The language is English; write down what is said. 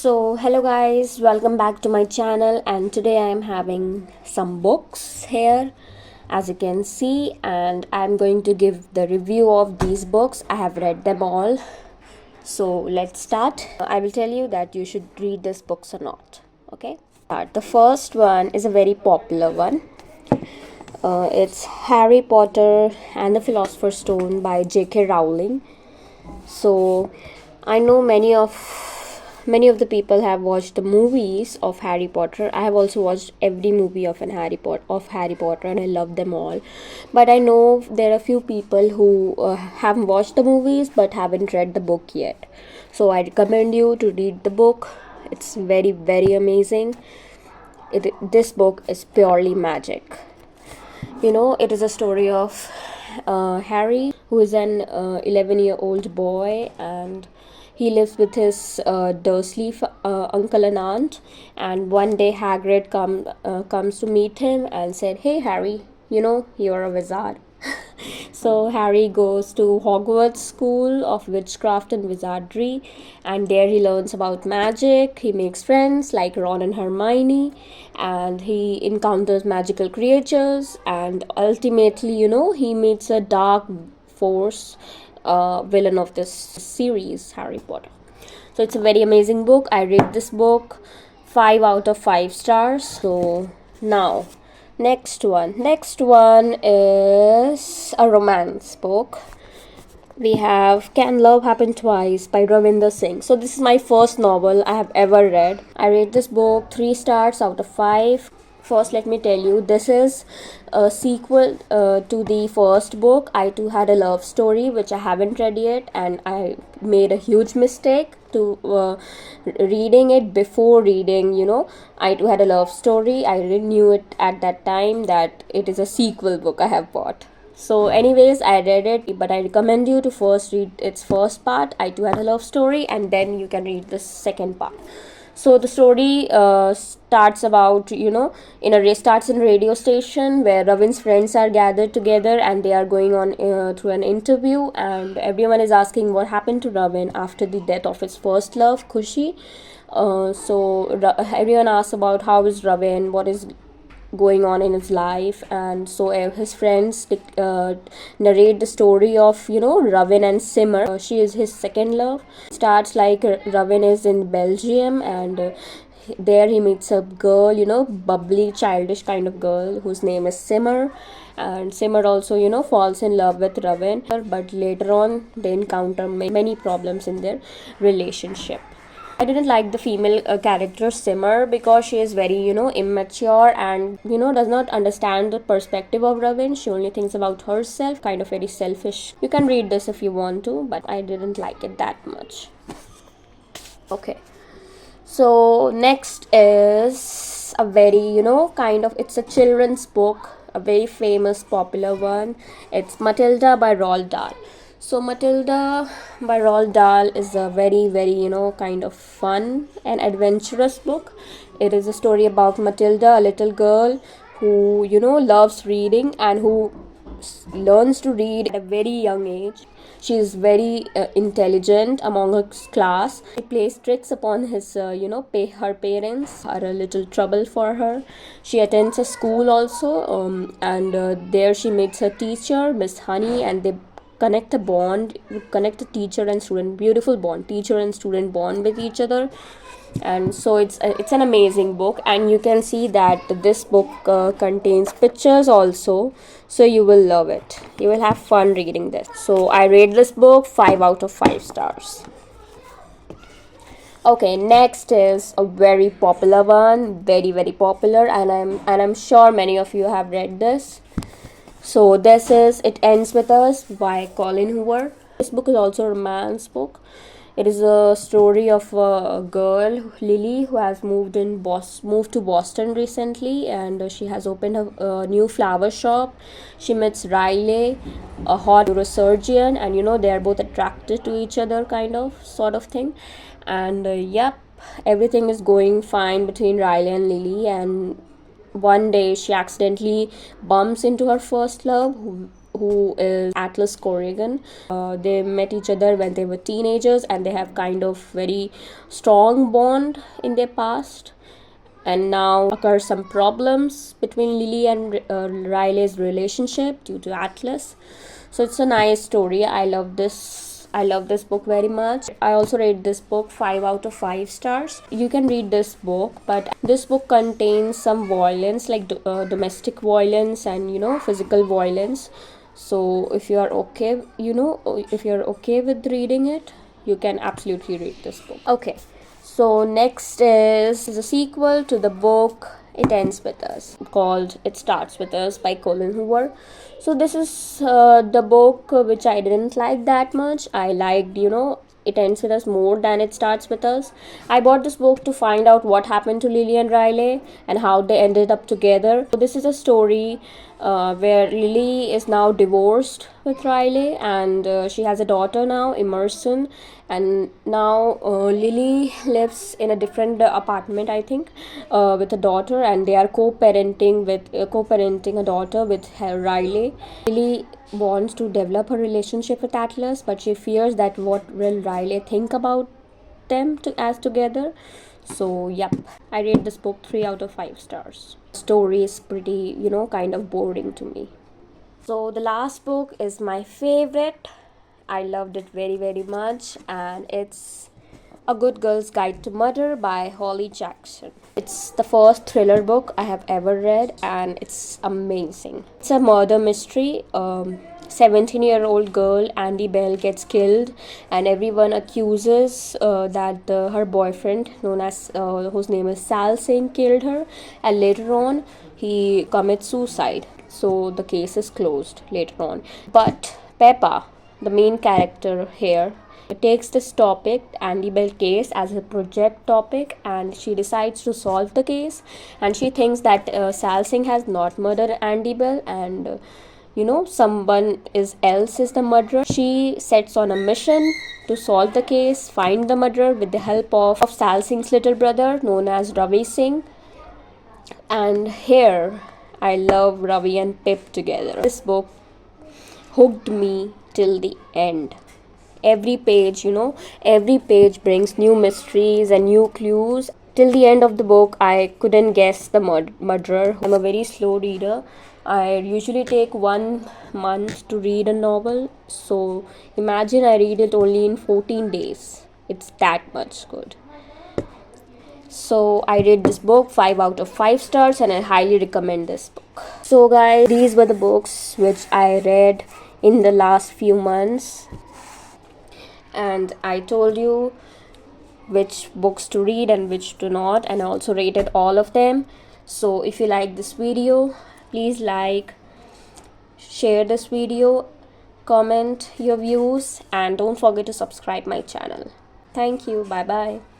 Hello guys, welcome back to my channel, and today I am having some books here as you can see, and I'm going to give the review of these books. I have read them all. So, let's start. I will tell you that you should read these books or not. Okay? The first one is a very popular one. It's Harry Potter and the Philosopher's Stone by J.K. Rowling. So I know many of the people have watched the movies of Harry Potter. I have also watched every movie of Harry Potter, and I love them all. But I know there are few people who haven't watched the movies but haven't read the book yet. So I recommend you to read the book. It's very amazing. This book is purely magic. It is a story of Harry, who is an 11-year-old boy, and he lives with his Dursley uncle and aunt. And one day Hagrid comes to meet him and said, "Hey Harry, you're a wizard." So Harry goes to Hogwarts School of Witchcraft and Wizardry, and there he learns about magic. He makes friends like Ron and Hermione, and he encounters magical creatures, and ultimately, he meets a dark force villain of this series, Harry Potter. So it's a very amazing book. I rate this book 5 out of 5 stars. So now, next one is a romance book. We have Can Love Happen Twice by Ravinder Singh. So this is my first novel I have ever read. I rate this book 3 stars out of 5. First, let me tell you, this is a sequel to the first book. I too had a love story which I haven't read yet, and I made a huge mistake to reading it before reading. I too had a love story. I didn't knew it at that time that it is a sequel book I have bought. So anyways, I read it, but I recommend you to first read its first part, I too had a love story, and then you can read the second part. So the story starts in a radio station where Ravin's friends are gathered together, and they are going on through an interview, and everyone is asking what happened to Ravin after the death of his first love, Kushi. Everyone asks about how is Ravin, what is going on in his life, and so his friends narrate the story of Ravin and Simmer. She is his second love. Starts like Ravin is in Belgium, and there he meets a girl, bubbly, childish kind of girl whose name is Simmer. And Simmer also falls in love with Ravin, but later on they encounter many problems in their relationship. I didn't like the female character Simmer because she is very, immature, and, does not understand the perspective of Ravin. She only thinks about herself, kind of very selfish. You can read this if you want to, but I didn't like it that much. Okay. So next is a very, it's a children's book, a very famous, popular one. It's Matilda by Roald Dahl. So Matilda by Roald Dahl is a very, kind of fun and adventurous book. It is a story about Matilda, a little girl who, loves reading and who learns to read at a very young age. She is very intelligent among her class. He plays tricks upon his, her parents are a little trouble for her. She attends a school also, and there she meets her teacher, Miss Honey, and they connect a teacher and student, beautiful bond, teacher and student bond with each other. And so it's an amazing book, and you can see that this book contains pictures also, so you will love it. You will have fun reading this. So I rate this book 5 out of 5 stars. Okay, next is a very popular one, very popular, and I'm sure many of you have read this. So this is It Ends With Us by Colin Hoover. This book is also a romance book. It is a story of a girl, Lily, who has moved to Boston recently, and she has opened a new flower shop. She meets Riley, a hot neurosurgeon, and they are both attracted to each other, sort of thing. And yep, everything is going fine between Riley and Lily, and one day she accidentally bumps into her first love, who is Atlas Corrigan. They met each other when they were teenagers, and they have kind of very strong bond in their past. And now occur some problems between Lily and Riley's relationship due to Atlas. So it's a nice story. I love this book very much. I also rate this book 5 out of 5 stars. You can read this book, but this book contains some violence, like domestic violence and physical violence. So if you are okay, if you're okay with reading it, you can absolutely read this book. Okay, so next is the sequel to the book It Ends With Us, called It Starts With Us by Colin Hoover. So this is the book which I didn't like that much. I liked, It Ends With Us more than It Starts With Us. I bought this book to find out what happened to Lily and Riley and how they ended up together. So this is a story where Lily is now divorced with Riley, and she has a daughter now, Emerson. And now Lily lives in a different apartment, I think, with a daughter, and they are co-parenting a daughter with her Riley. Lily wants to develop a relationship with Atlas, but she fears that what will Riley think about them as together. So yep, I rate this book 3 out of 5 stars. Story is pretty, kind of boring to me. So the last book is my favorite. I loved it very, very much, and it's A Good Girl's Guide to Murder by Holly Jackson. It's the first thriller book I have ever read, and it's amazing. It's a murder mystery. 17-year-old girl Andy Bell gets killed, and everyone accuses that her boyfriend, known as whose name is Sal Singh, killed her, and later on he commits suicide. So the case is closed later on. But Peppa, the main character here, takes this topic, Andy Bell case, as a project topic, and she decides to solve the case. And she thinks that Sal Singh has not murdered Andy Bell, and someone else is the murderer. She sets on a mission to solve the case, find the murderer with the help of Sal Singh's little brother, known as Ravi Singh. And here, I love Ravi and Pip together. This book hooked me till the end. Every page brings new mysteries and new clues. Till the end of the book, I couldn't guess the murderer. I'm a very slow reader. I usually take 1 month to read a novel. So imagine I read it only in 14 days. It's that much good. So I rate this book 5 out of 5 stars, and I highly recommend this book. So guys, these were the books which I read in the last few months, and I told you which books to read and which to not, and I also rated all of them. So if you like this video, please like, share this video, comment your views, and don't forget to subscribe my channel. Thank you. Bye bye.